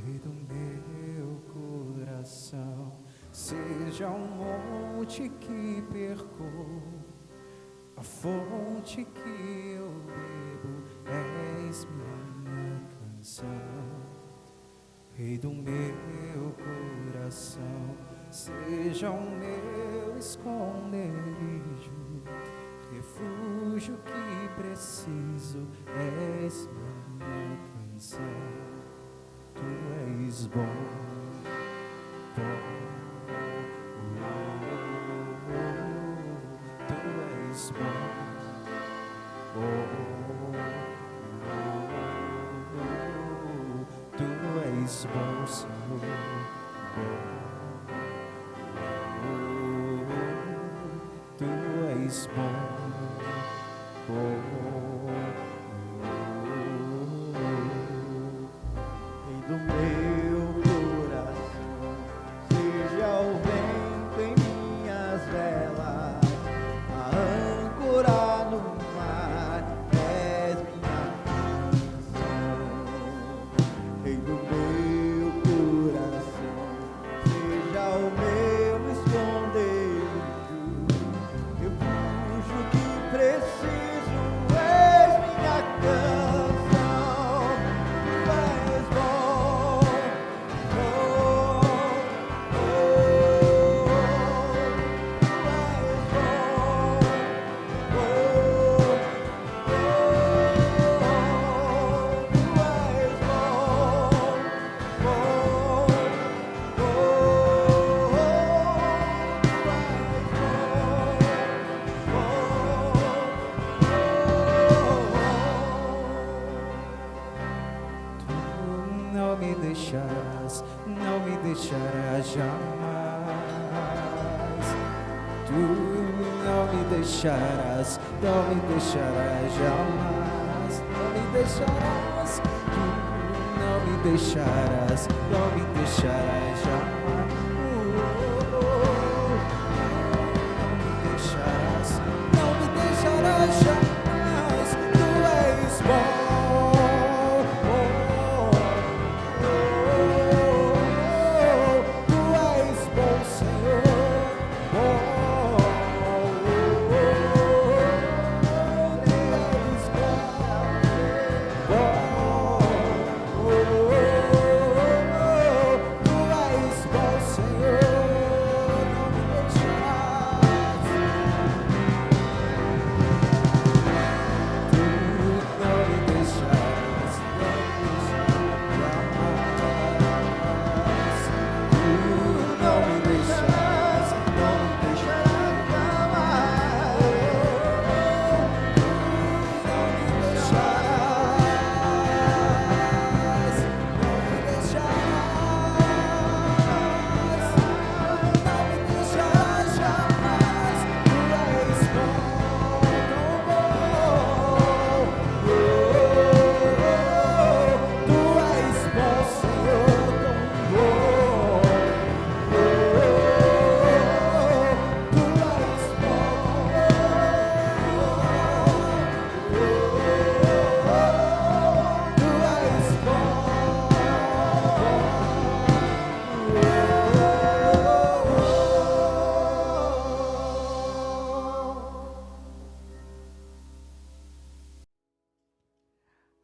Rei do meu coração, seja um monte que percorro, a fonte que eu bebo, és minha canção. Rei do meu coração, seja o meu esconderijo, refúgio que preciso, és minha canção. Tu és bom, bom, tu és bom, tu és bom, Senhor, tu és bom, Rei do meu coração, seja o vento em minhas velas, a âncora no mar, és minha canção. Rei do meu coração, seja o meu esconderijo, refúgio que preciso, és minha canção. Tu és bom, oh, oh, não me deixarás, não me deixarás jamais. Tu não me deixarás, não me deixarás jamais. Não me deixarás, tu não me deixarás, não me deixarás jamais. Não me deixarás, não me deixarás jamais. Tu és bom.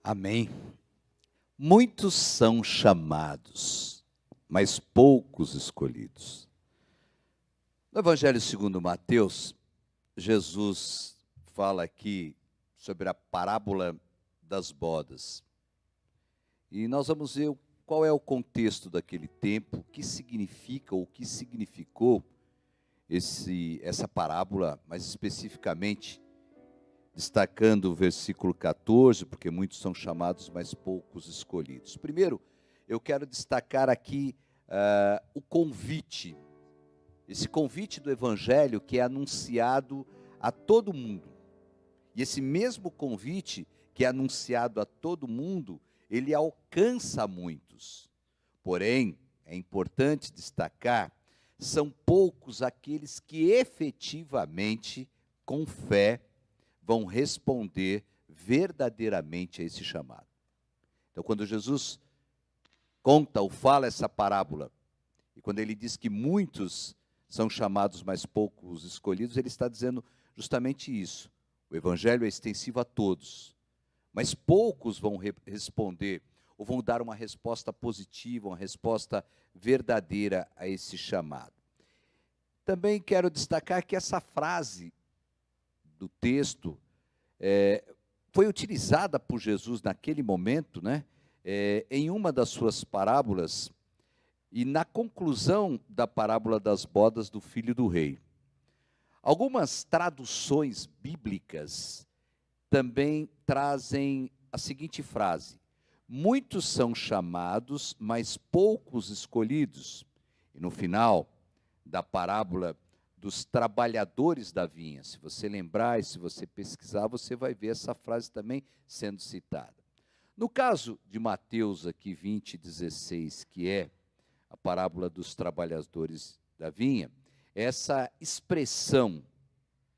Amém. Muitos são chamados, mas poucos escolhidos. No Evangelho segundo Mateus, Jesus fala aqui sobre a parábola das bodas. E nós vamos ver qual é o contexto daquele tempo, o que significa ou o que significou essa parábola, mais especificamente destacando o versículo 14, porque muitos são chamados, mas poucos escolhidos. Primeiro, eu quero destacar aqui o convite, esse convite do Evangelho que é anunciado a todo mundo. E esse mesmo convite que é anunciado a todo mundo, ele alcança muitos. Porém, é importante destacar, são poucos aqueles que efetivamente, com fé, vão responder verdadeiramente a esse chamado. Então, quando Jesus conta ou fala essa parábola, e quando ele diz que muitos são chamados, mas poucos escolhidos, ele está dizendo justamente isso. O evangelho é extensivo a todos, mas poucos vão responder, ou vão dar uma resposta positiva, uma resposta verdadeira a esse chamado. Também quero destacar que essa frase do texto foi utilizada por Jesus naquele momento, né, em uma das suas parábolas, e na conclusão da parábola das bodas do filho do rei. Algumas traduções bíblicas também trazem a seguinte frase: muitos são chamados, mas poucos escolhidos. E no final da parábola dos trabalhadores da vinha, se você lembrar e se você pesquisar, você vai ver essa frase também sendo citada. No caso de Mateus aqui 20:16, que é a parábola dos trabalhadores da vinha, essa expressão,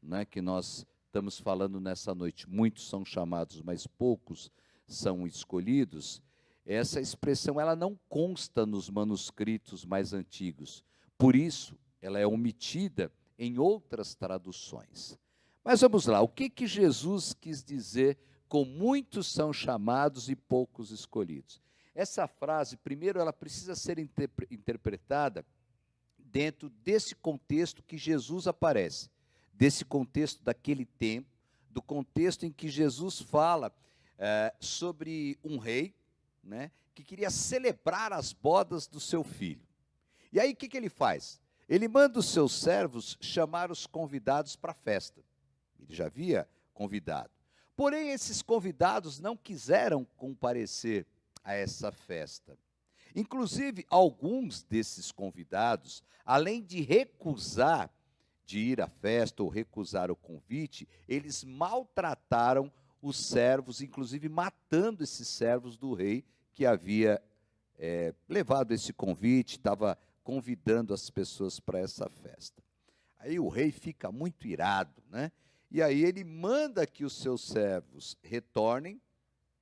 né, que nós estamos falando nessa noite, muitos são chamados, mas poucos são escolhidos, essa expressão ela não consta nos manuscritos mais antigos, por isso ela é omitida em outras traduções. Mas vamos lá, o que Jesus quis dizer com muitos são chamados e poucos escolhidos? Essa frase, primeiro, ela precisa ser interpretada dentro desse contexto que Jesus aparece, desse contexto daquele tempo, do contexto em que Jesus fala sobre um rei, né, que queria celebrar as bodas do seu filho. E aí o que ele faz? Ele manda os seus servos chamar os convidados para a festa. Ele já havia convidado. Porém, esses convidados não quiseram comparecer a essa festa. Inclusive, alguns desses convidados, além de recusar de ir à festa ou recusar o convite, eles maltrataram os servos, inclusive matando esses servos do rei que havia levado esse convite, estava convidando as pessoas para essa festa. Aí o rei fica muito irado, né? E aí ele manda que os seus servos retornem,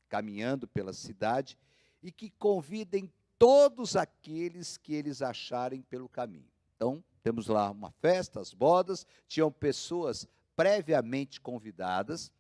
caminhando pela cidade, e que convidem todos aqueles que eles acharem pelo caminho. Então, temos lá uma festa, as bodas, tinham pessoas previamente convidadas,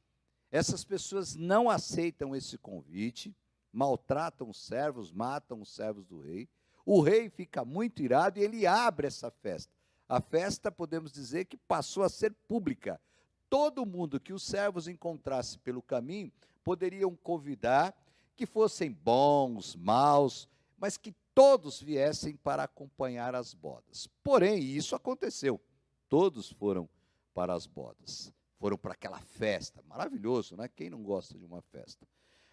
essas pessoas não aceitam esse convite, maltratam os servos, matam os servos do rei, o rei fica muito irado e ele abre essa festa. A festa, podemos dizer, que passou a ser pública. Todo mundo que os servos encontrassem pelo caminho, poderiam convidar, que fossem bons, maus, mas que todos viessem para acompanhar as bodas. Porém, isso aconteceu. Todos foram para as bodas. Foram para aquela festa. Maravilhoso, né? Quem não gosta de uma festa?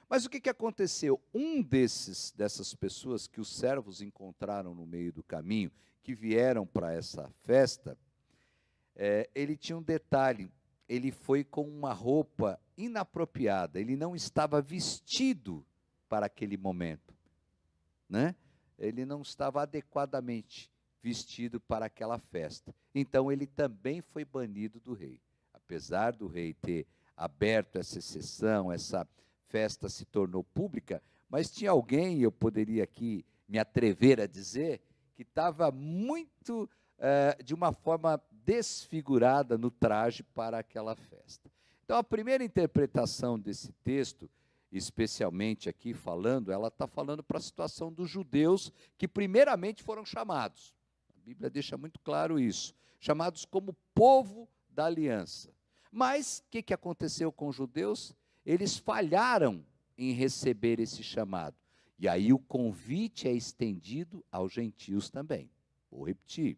Mas o que aconteceu? Dessas pessoas que os servos encontraram no meio do caminho, que vieram para essa festa, ele tinha um detalhe. Ele foi com uma roupa inapropriada. Ele não estava vestido para aquele momento, né? Ele não estava adequadamente vestido para aquela festa. Então ele também foi banido do rei. Apesar do rei ter aberto essa exceção, essa festa se tornou pública, mas tinha alguém, eu poderia aqui me atrever a dizer, que estava muito, de uma forma desfigurada no traje para aquela festa. Então a primeira interpretação desse texto, especialmente aqui falando, ela está falando para a situação dos judeus que primeiramente foram chamados. A Bíblia deixa muito claro isso. Chamados como povo da aliança. Mas o que aconteceu com os judeus? Eles falharam em receber esse chamado. E aí o convite é estendido aos gentios também. Vou repetir.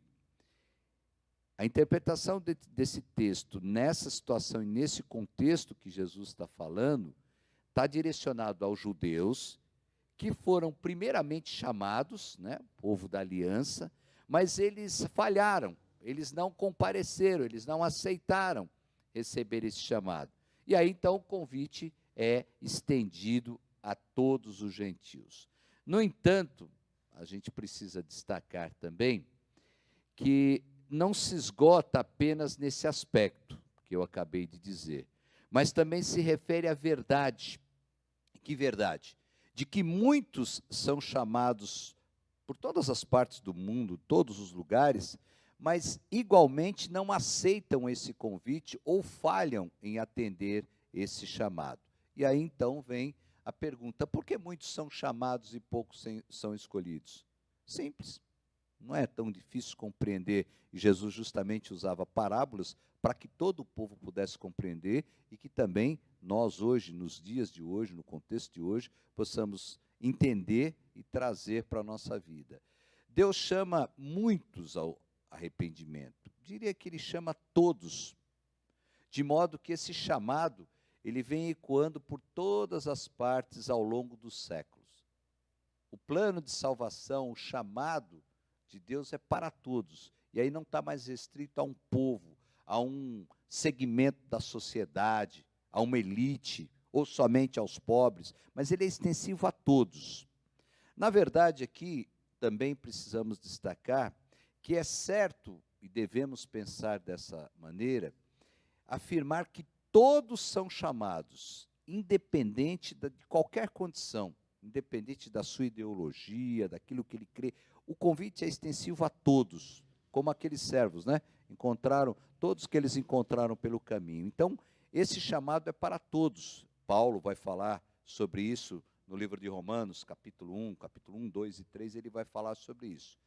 A interpretação desse texto, nessa situação e nesse contexto que Jesus está falando, está direcionado aos judeus, que foram primeiramente chamados, né, povo da aliança, mas eles falharam, eles não compareceram, eles não aceitaram receber esse chamado. E aí então o convite é estendido a todos os gentios. No entanto, a gente precisa destacar também que não se esgota apenas nesse aspecto que eu acabei de dizer, mas também se refere à verdade. Que verdade? de que muitos são chamados por todas as partes do mundo, todos os lugares, mas igualmente não aceitam esse convite ou falham em atender esse chamado. E aí então vem a pergunta: por que muitos são chamados e poucos são escolhidos? Simples, não é tão difícil compreender. E Jesus justamente usava parábolas para que todo o povo pudesse compreender e que também nós hoje, nos dias de hoje, no contexto de hoje, possamos entender e trazer para a nossa vida. Deus chama muitos ao arrependimento. Diria que Ele chama todos, de modo que esse chamado, ele vem ecoando por todas as partes ao longo dos séculos. O plano de salvação, o chamado de Deus é para todos. E aí não está mais restrito a um povo, a um segmento da sociedade, a uma elite, ou somente aos pobres, mas ele é extensivo a todos. Na verdade, aqui também precisamos destacar que é certo, e devemos pensar dessa maneira, afirmar que todos são chamados, independente de qualquer condição, independente da sua ideologia, daquilo que ele crê. O convite é extensivo a todos, como aqueles servos, né? Encontraram, todos que eles encontraram pelo caminho. Então, esse chamado é para todos. Paulo vai falar sobre isso no livro de Romanos, capítulo 1, 2 e 3, ele vai falar sobre isso.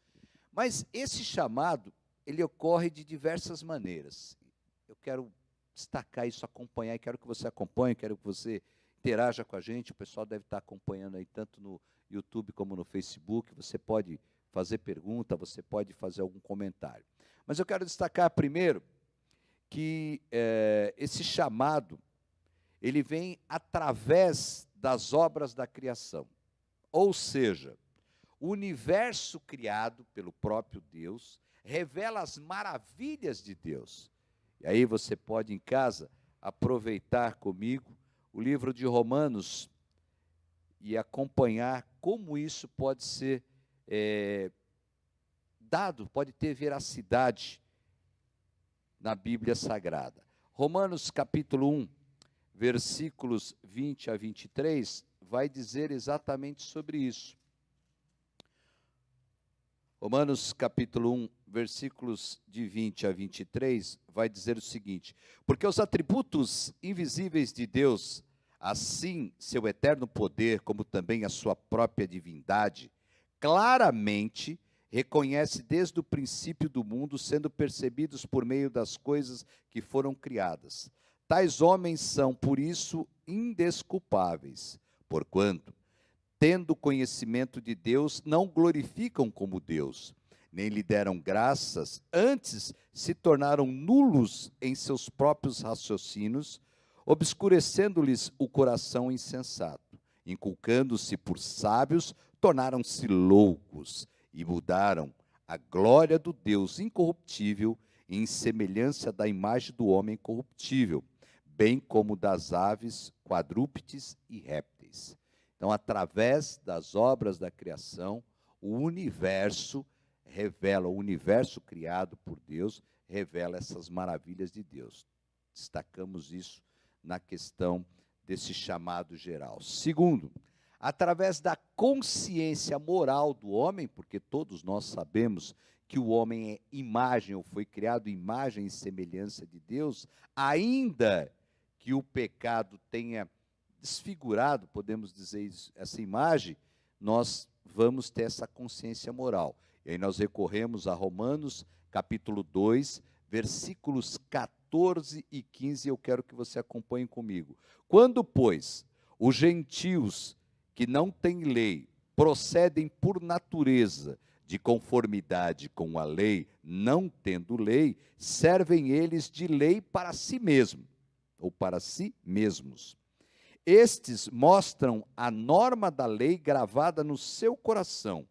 Mas esse chamado, ele ocorre de diversas maneiras. Eu quero destacar isso, acompanhar, e quero que você acompanhe, quero que você interaja com a gente. O pessoal deve estar acompanhando aí tanto no YouTube como no Facebook. Você pode fazer pergunta, você pode fazer algum comentário. Mas eu quero destacar primeiro que esse chamado, ele vem através das obras da criação. Ou seja, o universo criado pelo próprio Deus revela as maravilhas de Deus. E aí você pode em casa aproveitar comigo o livro de Romanos e acompanhar como isso pode ser dado, pode ter veracidade na Bíblia Sagrada. Romanos capítulo 1, versículos 20 a 23, vai dizer exatamente sobre isso. Romanos capítulo 1, versículos de 20 a 23, vai dizer o seguinte: porque os atributos invisíveis de Deus, assim seu eterno poder, como também a sua própria divindade, claramente reconhece desde o princípio do mundo, sendo percebidos por meio das coisas que foram criadas. Tais homens são, por isso, indesculpáveis, porquanto, tendo conhecimento de Deus, não glorificam como Deus, nem lhe deram graças, antes se tornaram nulos em seus próprios raciocínios, obscurecendo-lhes o coração insensato. Inculcando-se por sábios, tornaram-se loucos e mudaram a glória do Deus incorruptível em semelhança da imagem do homem corruptível, bem como das aves, quadrúpedes e répteis. Então, através das obras da criação, o universo revela, o universo criado por Deus, revela essas maravilhas de Deus. Destacamos isso na questão desse chamado geral. Segundo, através da consciência moral do homem, porque todos nós sabemos que o homem é imagem, ou foi criado imagem e semelhança de Deus, ainda que o pecado tenha desfigurado, podemos dizer isso, essa imagem, nós vamos ter essa consciência moral. E aí nós recorremos a Romanos, capítulo 2, versículos 14 e 15, eu quero que você acompanhe comigo. Quando, pois, os gentios que não têm lei procedem por natureza de conformidade com a lei, não tendo lei, servem eles de lei para si mesmo, ou para si mesmos. Estes mostram a norma da lei gravada no seu coração,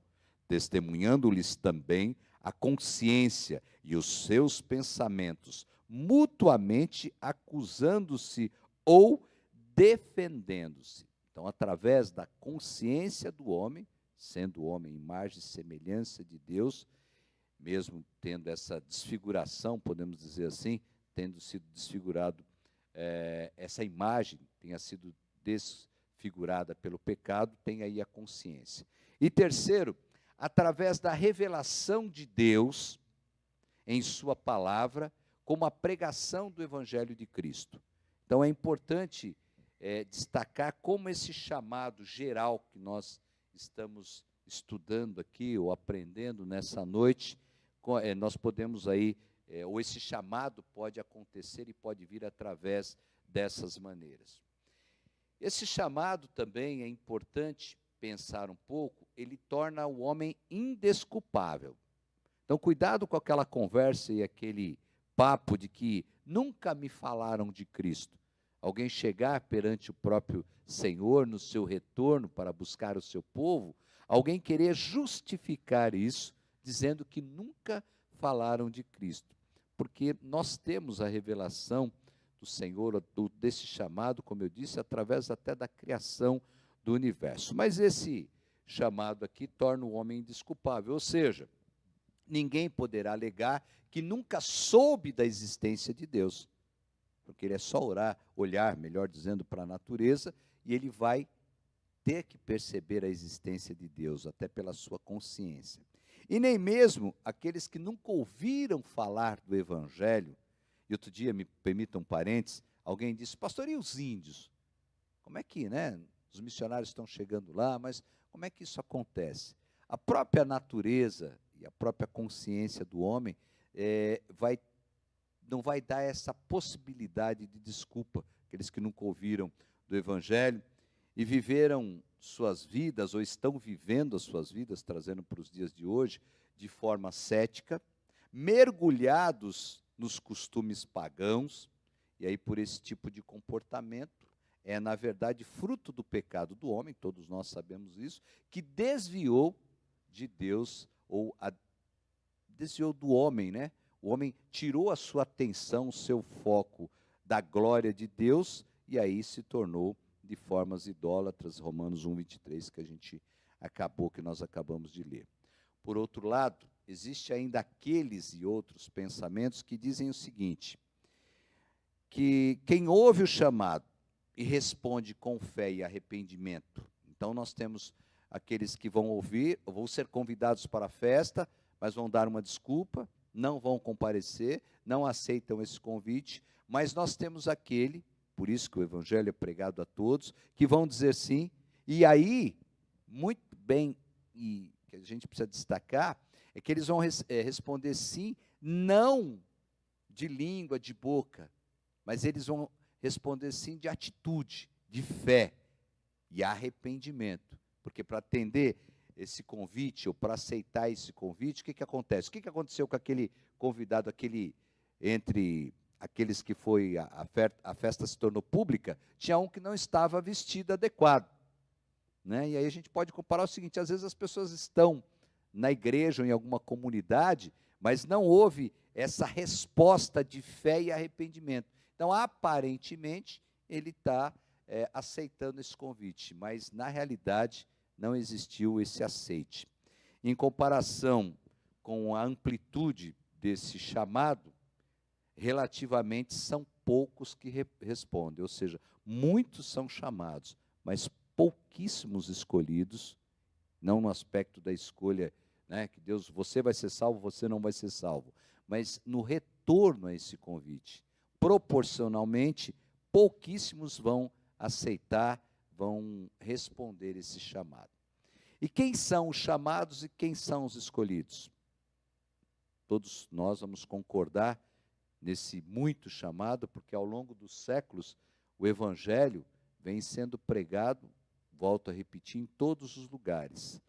testemunhando-lhes também a consciência e os seus pensamentos, mutuamente acusando-se ou defendendo-se. Então, através da consciência do homem, sendo o homem imagem e semelhança de Deus, mesmo tendo essa desfiguração, podemos dizer assim, tendo sido desfigurado, essa imagem tenha sido desfigurada desfigurada pelo pecado, tem aí a consciência. E terceiro, através da revelação de Deus em sua palavra, como a pregação do Evangelho de Cristo. Então é importante destacar como esse chamado geral que nós estamos estudando aqui, ou aprendendo nessa noite, nós podemos aí, ou esse chamado pode acontecer e pode vir através dessas maneiras. Esse chamado também é importante pensar um pouco, ele torna o homem indesculpável. Então, cuidado com aquela conversa e aquele papo de que nunca me falaram de Cristo. Alguém chegar perante o próprio Senhor no seu retorno para buscar o seu povo, alguém querer justificar isso, dizendo que nunca falaram de Cristo. Porque nós temos a revelação do Senhor, desse chamado, como eu disse, através até da criação do universo. Mas esse chamado aqui torna o homem indesculpável, ou seja, ninguém poderá alegar que nunca soube da existência de Deus, porque ele é só olhar, melhor dizendo, para a natureza, e ele vai ter que perceber a existência de Deus, até pela sua consciência. E nem mesmo aqueles que nunca ouviram falar do Evangelho. E outro dia, me permitam um parênteses, alguém disse: pastor, e os índios? Como é que, os missionários estão chegando lá, mas como é que isso acontece? A própria natureza e a própria consciência do homem não vai dar essa possibilidade de desculpa. Aqueles que nunca ouviram do Evangelho e viveram suas vidas, ou estão vivendo as suas vidas, trazendo para os dias de hoje, de forma cética, mergulhados nos costumes pagãos, e aí por esse tipo de comportamento, na verdade, fruto do pecado do homem, todos nós sabemos isso, que desviou de Deus, desviou do homem, O homem tirou a sua atenção, o seu foco da glória de Deus, e aí se tornou de formas idólatras, Romanos 1:23, que nós acabamos de ler. Por outro lado, existe ainda aqueles e outros pensamentos que dizem o seguinte, que quem ouve o chamado e responde com fé e arrependimento, então nós temos aqueles que vão ouvir, vão ser convidados para a festa, mas vão dar uma desculpa, não vão comparecer, não aceitam esse convite, mas nós temos aquele, por isso que o Evangelho é pregado a todos, que vão dizer sim, e aí, muito bem, e que a gente precisa destacar, é que eles vão responder sim, não de língua, de boca, mas eles vão responder sim de atitude, de fé e arrependimento, porque para atender esse convite, ou para aceitar esse convite, o que acontece? O que aconteceu com aquele convidado, entre aqueles que a festa se tornou pública, tinha um que não estava vestido adequado. E aí a gente pode comparar o seguinte, às vezes as pessoas estão na igreja ou em alguma comunidade, mas não houve essa resposta de fé e arrependimento. Então, aparentemente, ele está aceitando esse convite, mas na realidade não existiu esse aceite. Em comparação com a amplitude desse chamado, relativamente são poucos que respondem, ou seja, muitos são chamados, mas pouquíssimos escolhidos, não no aspecto da escolha, que Deus, você vai ser salvo, você não vai ser salvo, mas no retorno a esse convite. Proporcionalmente, pouquíssimos vão aceitar, vão responder esse chamado. E quem são os chamados e quem são os escolhidos? Todos nós vamos concordar nesse muito chamado, porque ao longo dos séculos o Evangelho vem sendo pregado, volto a repetir, em todos os lugares.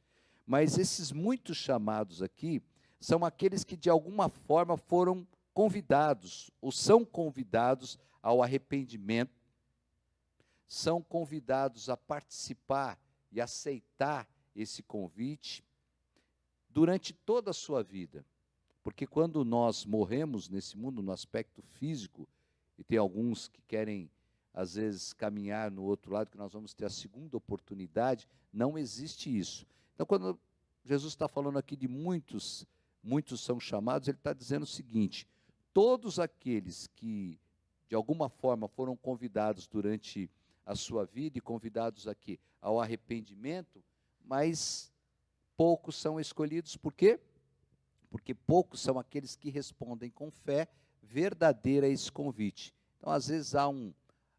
Mas esses muitos chamados aqui são aqueles que de alguma forma foram convidados, ou são convidados ao arrependimento, são convidados a participar e aceitar esse convite durante toda a sua vida. Porque quando nós morremos nesse mundo, no aspecto físico, e tem alguns que querem, às vezes, caminhar no outro lado, que nós vamos ter a segunda oportunidade, não existe isso. Então, quando Jesus está falando aqui de muitos são chamados, ele está dizendo o seguinte, todos aqueles que, de alguma forma, foram convidados durante a sua vida e convidados aqui ao arrependimento, mas poucos são escolhidos. Por quê? Porque poucos são aqueles que respondem com fé verdadeira a esse convite. Então, às vezes, há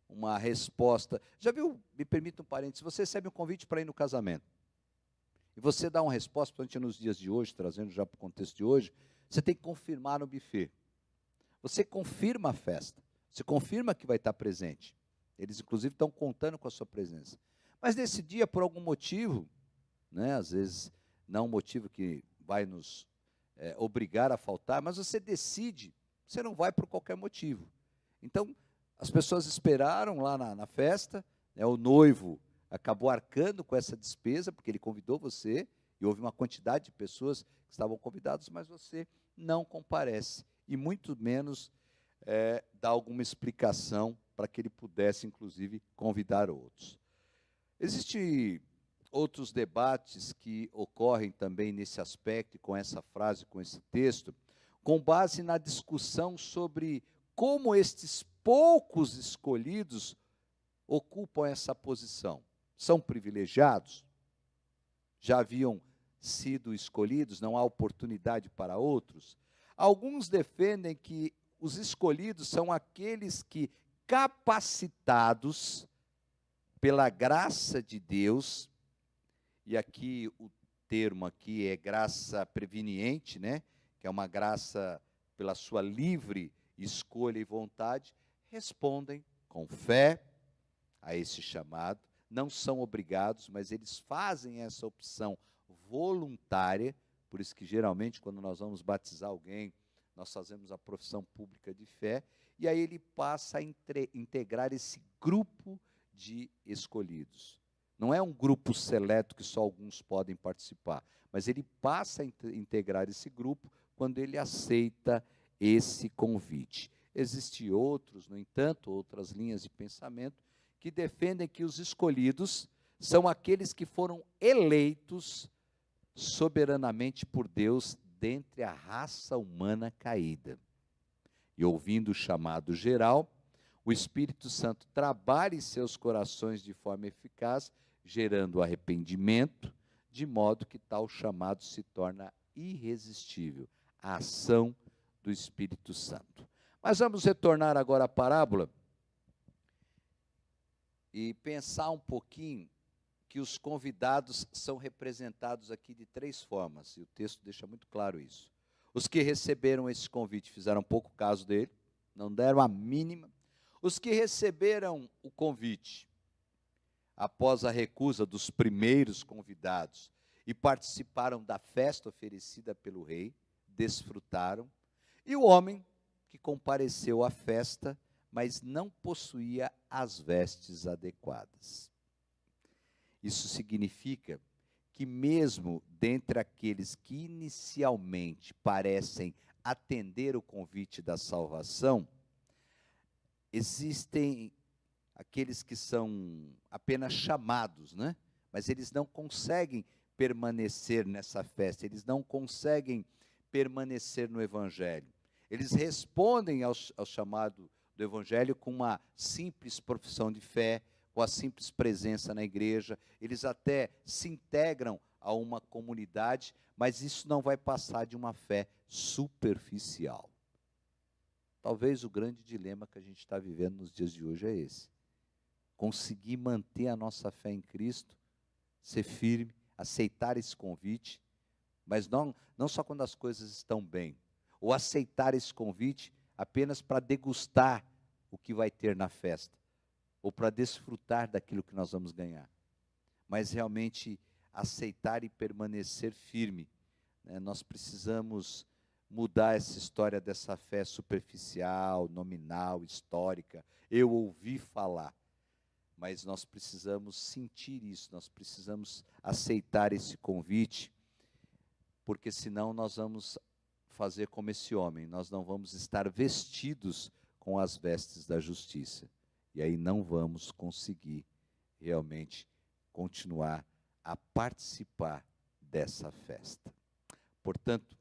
uma resposta. Já viu, me permita um parênteses, você recebe um convite para ir no casamento, e você dá uma resposta, principalmente nos dias de hoje, trazendo já para o contexto de hoje, você tem que confirmar no buffet. Você confirma a festa, você confirma que vai estar presente. Eles, inclusive, estão contando com a sua presença. Mas nesse dia, por algum motivo, né, às vezes não um motivo que vai nos obrigar a faltar, mas você decide, você não vai por qualquer motivo. Então, as pessoas esperaram lá na festa, né, o noivo acabou arcando com essa despesa, porque ele convidou você, e houve uma quantidade de pessoas que estavam convidadas, mas você não comparece, e muito menos dá alguma explicação para que ele pudesse, inclusive, convidar outros. Existem outros debates que ocorrem também nesse aspecto, com essa frase, com esse texto, com base na discussão sobre como estes poucos escolhidos ocupam essa posição. São privilegiados? Já haviam sido escolhidos? Não há oportunidade para outros? Alguns defendem que os escolhidos são aqueles que, capacitados pela graça de Deus, e aqui o termo aqui é graça preveniente, né? Que é uma graça pela sua livre escolha e vontade, respondem com fé a esse chamado, não são obrigados, mas eles fazem essa opção voluntária, por isso que geralmente quando nós vamos batizar alguém, nós fazemos a profissão pública de fé, e aí ele passa a integrar esse grupo de escolhidos. Não é um grupo seleto que só alguns podem participar, mas ele passa a integrar esse grupo quando ele aceita esse convite. Existem outros, no entanto, outras linhas de pensamento, que defendem que os escolhidos são aqueles que foram eleitos soberanamente por Deus dentre a raça humana caída. E ouvindo o chamado geral, o Espírito Santo trabalha em seus corações de forma eficaz, gerando arrependimento, de modo que tal chamado se torna irresistível, a ação do Espírito Santo. Mas vamos retornar agora à parábola e pensar um pouquinho que os convidados são representados aqui de 3 formas, e o texto deixa muito claro isso. Os que receberam esse convite fizeram pouco caso dele, não deram a mínima. Os que receberam o convite após a recusa dos primeiros convidados e participaram da festa oferecida pelo rei, desfrutaram. E o homem que compareceu à festa, mas não possuía as vestes adequadas. Isso significa que mesmo dentre aqueles que inicialmente parecem atender o convite da salvação, existem aqueles que são apenas chamados, né? Mas eles não conseguem permanecer nessa festa, eles não conseguem permanecer no Evangelho. Eles respondem ao chamado do Evangelho com uma simples profissão de fé, com a simples presença na igreja, eles até se integram a uma comunidade, mas isso não vai passar de uma fé superficial. Talvez o grande dilema que a gente está vivendo nos dias de hoje é esse. Conseguir manter a nossa fé em Cristo, ser firme, aceitar esse convite, mas não só quando as coisas estão bem, ou aceitar esse convite apenas para degustar o que vai ter na festa, ou para desfrutar daquilo que nós vamos ganhar, mas realmente aceitar e permanecer firme, né? Nós precisamos mudar essa história dessa fé superficial, nominal, histórica, eu ouvi falar, mas nós precisamos sentir isso, nós precisamos aceitar esse convite, porque senão nós vamos fazer como esse homem, nós não vamos estar vestidos com as vestes da justiça. E aí não vamos conseguir realmente continuar a participar dessa festa. Portanto,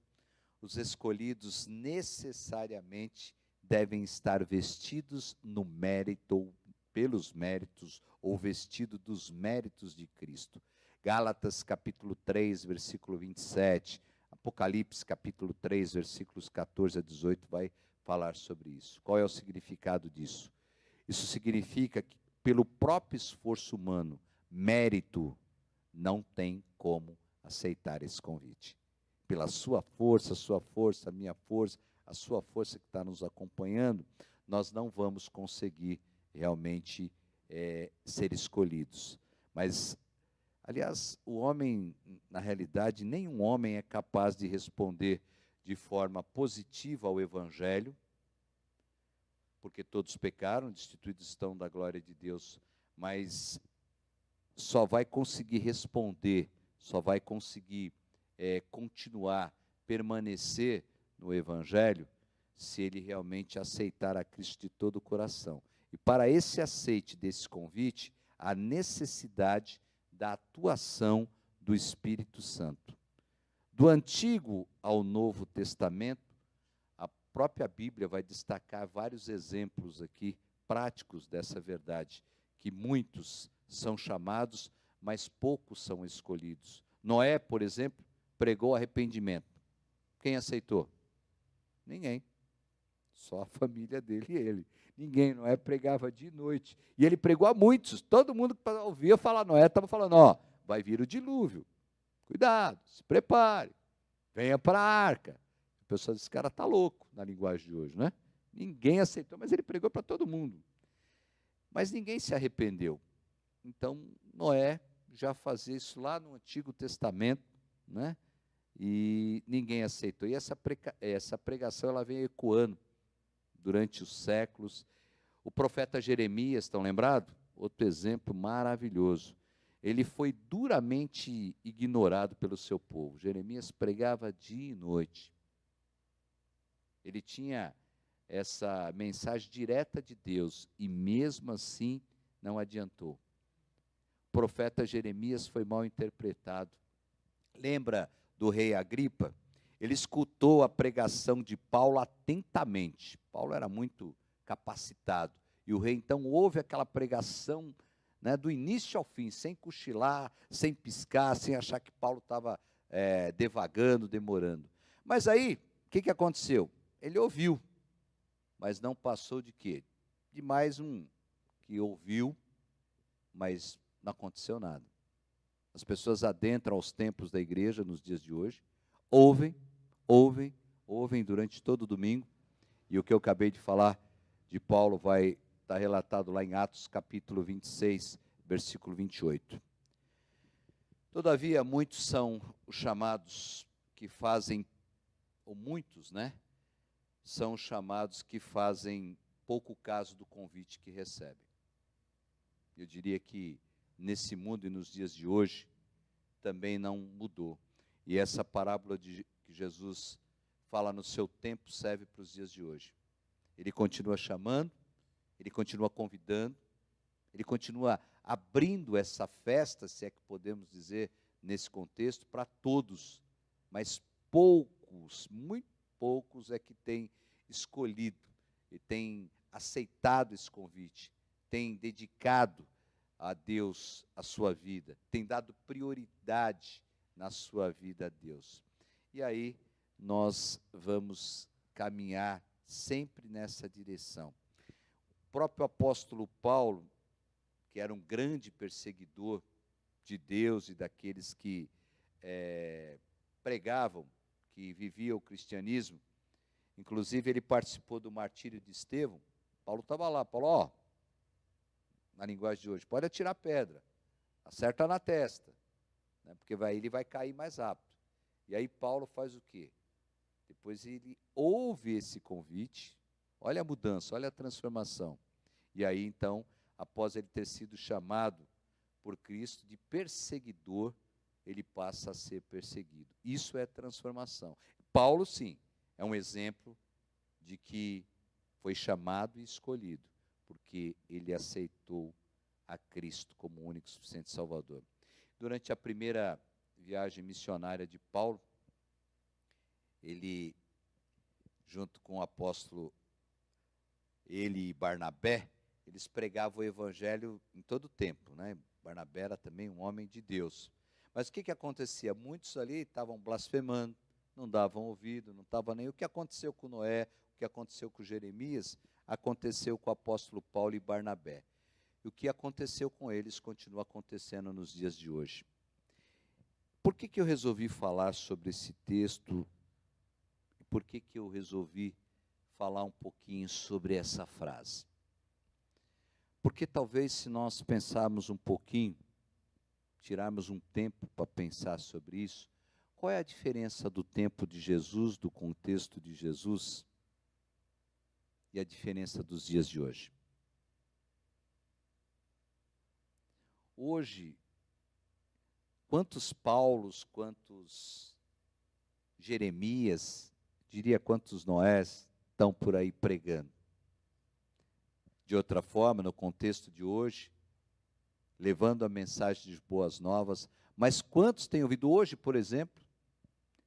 os escolhidos necessariamente devem estar vestidos no mérito pelos méritos ou vestido dos méritos de Cristo. Gálatas capítulo 3, versículo 27, Apocalipse capítulo 3, versículos 14 a 18 vai falar sobre isso. Qual é o significado disso? Isso significa que pelo próprio esforço humano, mérito não tem como aceitar esse convite. Pela sua força, a minha força, a sua força que está nos acompanhando, nós não vamos conseguir realmente ser escolhidos. Mas, aliás, o homem, na realidade, nenhum homem é capaz de responder de forma positiva ao Evangelho, porque todos pecaram, destituídos estão da glória de Deus, mas só vai conseguir responder, só vai conseguir continuar, permanecer no Evangelho, se ele realmente aceitar a Cristo de todo o coração. E para esse aceite desse convite, há necessidade da atuação do Espírito Santo. Do Antigo ao Novo Testamento, a própria Bíblia vai destacar vários exemplos aqui, práticos dessa verdade, que muitos são chamados, mas poucos são escolhidos. Noé, por exemplo, pregou arrependimento. Quem aceitou? Ninguém. Só a família dele e ele. Ninguém. Noé pregava de noite. E ele pregou a muitos. Todo mundo que ouvia falar Noé estava falando, vai vir o dilúvio. Cuidado, se prepare. Venha para a arca. O pessoal disse, esse cara está louco, na linguagem de hoje, né? Ninguém aceitou, mas ele pregou para todo mundo. Mas ninguém se arrependeu. Então, Noé já fazia isso lá no Antigo Testamento, né? E ninguém aceitou. E essa pregação ela vem ecoando durante os séculos. O profeta Jeremias, estão lembrados? Outro exemplo maravilhoso. Ele foi duramente ignorado pelo seu povo. Jeremias pregava dia e noite. Ele tinha essa mensagem direta de Deus e mesmo assim não adiantou. O profeta Jeremias foi mal interpretado. Lembra do rei Agripa? Ele escutou a pregação de Paulo atentamente. Paulo era muito capacitado. E o rei então ouve aquela pregação, né, do início ao fim, sem cochilar, sem piscar, sem achar que Paulo estava devagando, demorando. Mas aí, o que aconteceu? Ele ouviu, mas não passou de quê? De mais um que ouviu, mas não aconteceu nada. As pessoas adentram aos templos da igreja nos dias de hoje, ouvem durante todo o domingo, e o que eu acabei de falar de Paulo vai estar relatado lá em Atos capítulo 26, versículo 28. Todavia, muitos são os chamados que fazem, ou muitos, né? São chamados que fazem pouco caso do convite que recebem. Eu diria que nesse mundo e nos dias de hoje, também não mudou. E essa parábola que Jesus fala no seu tempo serve para os dias de hoje. Ele continua chamando, ele continua convidando, ele continua abrindo essa festa, se é que podemos dizer nesse contexto, para todos. Mas poucos, muito poucos é que têm escolhido e têm aceitado esse convite, têm dedicado a Deus a sua vida, tem dado prioridade na sua vida a Deus. E aí nós vamos caminhar sempre nessa direção. O próprio apóstolo Paulo, que era um grande perseguidor de Deus e daqueles que pregavam, que viviam o cristianismo, inclusive ele participou do martírio de Estevão. Paulo estava lá, Paulo, na linguagem de hoje, pode atirar pedra, acerta na testa, né, porque ele vai cair mais rápido. E aí Paulo faz o quê? Depois ele ouve esse convite, olha a mudança, olha a transformação. E aí então, após ele ter sido chamado por Cristo de perseguidor, ele passa a ser perseguido. Isso é transformação. Paulo, sim, é um exemplo de que foi chamado e escolhido, porque ele aceitou a Cristo como único e suficiente Salvador. Durante a primeira viagem missionária de Paulo, ele, junto com o apóstolo, ele e Barnabé, eles pregavam o evangelho em todo o tempo, né? Barnabé era também um homem de Deus. Mas o que acontecia? Muitos ali estavam blasfemando, não davam ouvido, não estavam nem. O que aconteceu com Noé, o que aconteceu com Jeremias, aconteceu com o apóstolo Paulo e Barnabé. E o que aconteceu com eles continua acontecendo nos dias de hoje. Por que eu resolvi falar sobre esse texto? E por que eu resolvi falar um pouquinho sobre essa frase? Porque talvez se nós pensarmos um pouquinho, tirarmos um tempo para pensar sobre isso, qual é a diferença do tempo de Jesus, do contexto de Jesus, e a diferença dos dias de hoje? Hoje, quantos Paulos, quantos Jeremias, diria quantos Noés estão por aí pregando? De outra forma, no contexto de hoje, levando a mensagem de boas novas, mas quantos têm ouvido hoje, por exemplo?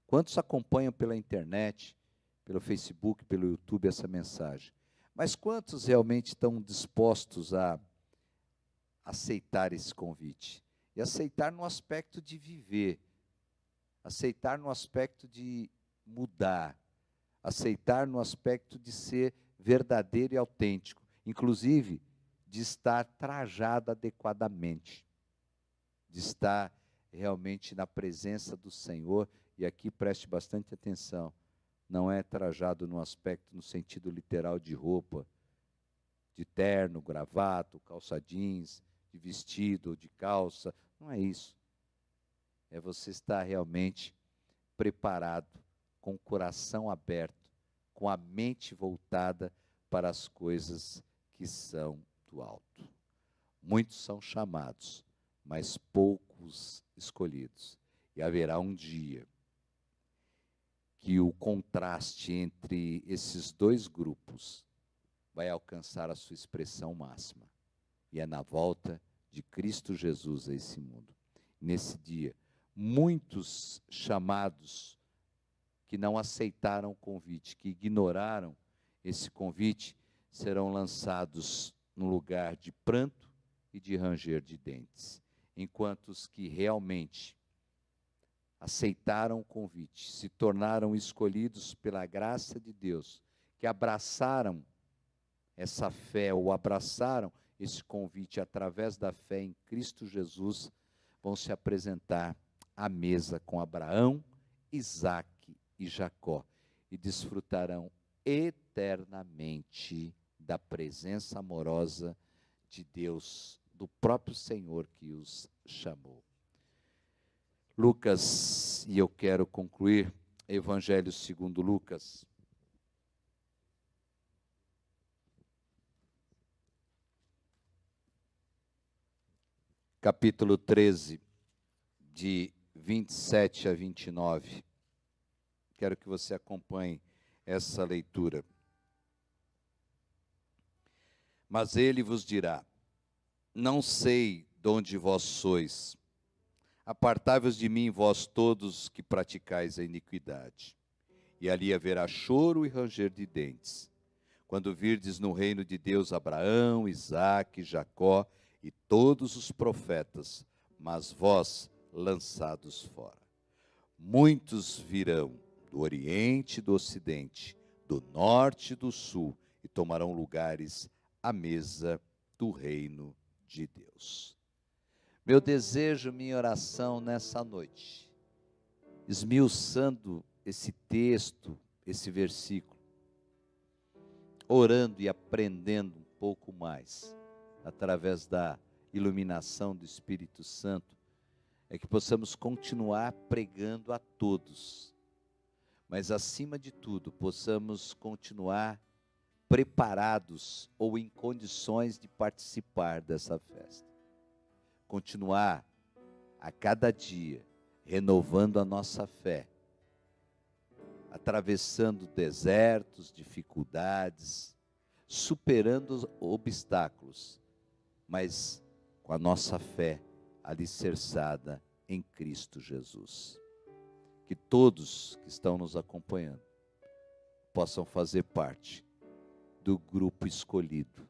Quantos acompanham pela internet, pelo Facebook, pelo YouTube essa mensagem? Mas quantos realmente estão dispostos a aceitar esse convite? E aceitar no aspecto de viver, aceitar no aspecto de mudar, aceitar no aspecto de ser verdadeiro e autêntico, inclusive de estar trajado adequadamente, de estar realmente na presença do Senhor. E aqui preste bastante atenção, não é trajado no aspecto, no sentido literal de roupa, de terno, gravata, calça jeans, de vestido, de calça, não é isso. É você estar realmente preparado, com o coração aberto, com a mente voltada para as coisas que são do alto. Muitos são chamados, mas poucos escolhidos. E haverá um dia que o contraste entre esses dois grupos vai alcançar a sua expressão máxima. E é na volta de Cristo Jesus a esse mundo. Nesse dia, muitos chamados que não aceitaram o convite, que ignoraram esse convite, serão lançados no lugar de pranto e de ranger de dentes. Enquanto os que realmente aceitaram o convite, se tornaram escolhidos pela graça de Deus, que abraçaram essa fé, ou abraçaram esse convite através da fé em Cristo Jesus, vão se apresentar à mesa com Abraão, Isaque e Jacó, e desfrutarão eternamente da presença amorosa de Deus, do próprio Senhor que os chamou. Lucas, e eu quero concluir, Evangelho segundo Lucas. Capítulo 13, de 27 a 29. Quero que você acompanhe essa leitura. Mas ele vos dirá: não sei de onde vós sois. Apartai-vos de mim, vós todos que praticais a iniquidade. E ali haverá choro e ranger de dentes, quando virdes no reino de Deus Abraão, Isaque, Jacó e todos os profetas, mas vós lançados fora. Muitos virão do Oriente e do Ocidente, do Norte e do Sul, e tomarão lugares à mesa do reino de Deus. Meu desejo, minha oração nessa noite, esmiuçando esse texto, esse versículo, orando e aprendendo um pouco mais, através da iluminação do Espírito Santo, é que possamos continuar pregando a todos, mas acima de tudo, possamos continuar preparados ou em condições de participar dessa festa. Continuar a cada dia renovando a nossa fé, atravessando desertos, dificuldades, superando obstáculos, mas com a nossa fé alicerçada em Cristo Jesus. Que todos que estão nos acompanhando possam fazer parte do grupo escolhido,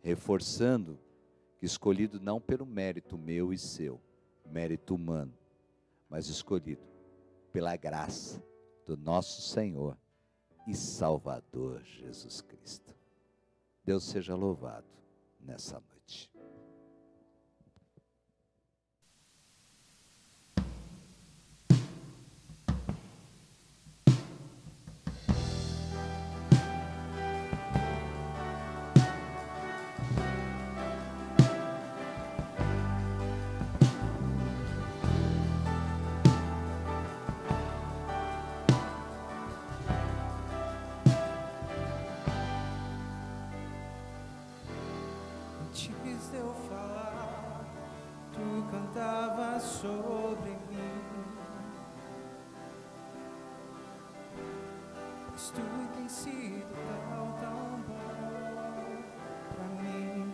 reforçando que escolhido não pelo mérito meu e seu, mérito humano, mas escolhido pela graça do nosso Senhor e Salvador Jesus Cristo. Deus seja louvado nessa noite. Antes de eu falar, tu cantavas sobre mim, pois tu tens sido tão bom pra mim.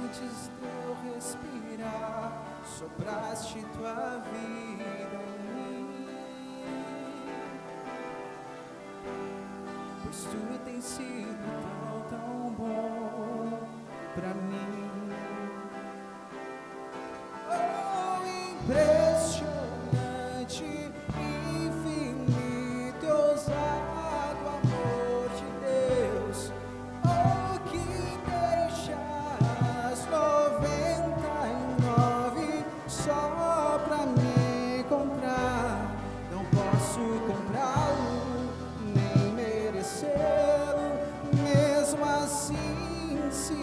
Antes de eu respirar, sopraste tua vida em mim, pois tu tens sido tão bom pra mim. Oh, impressionante, infinito e ousado amor de Deus. Oh, que deixas 99 só pra me encontrar. Não posso comprá-lo, nem merecê-lo, mesmo assim se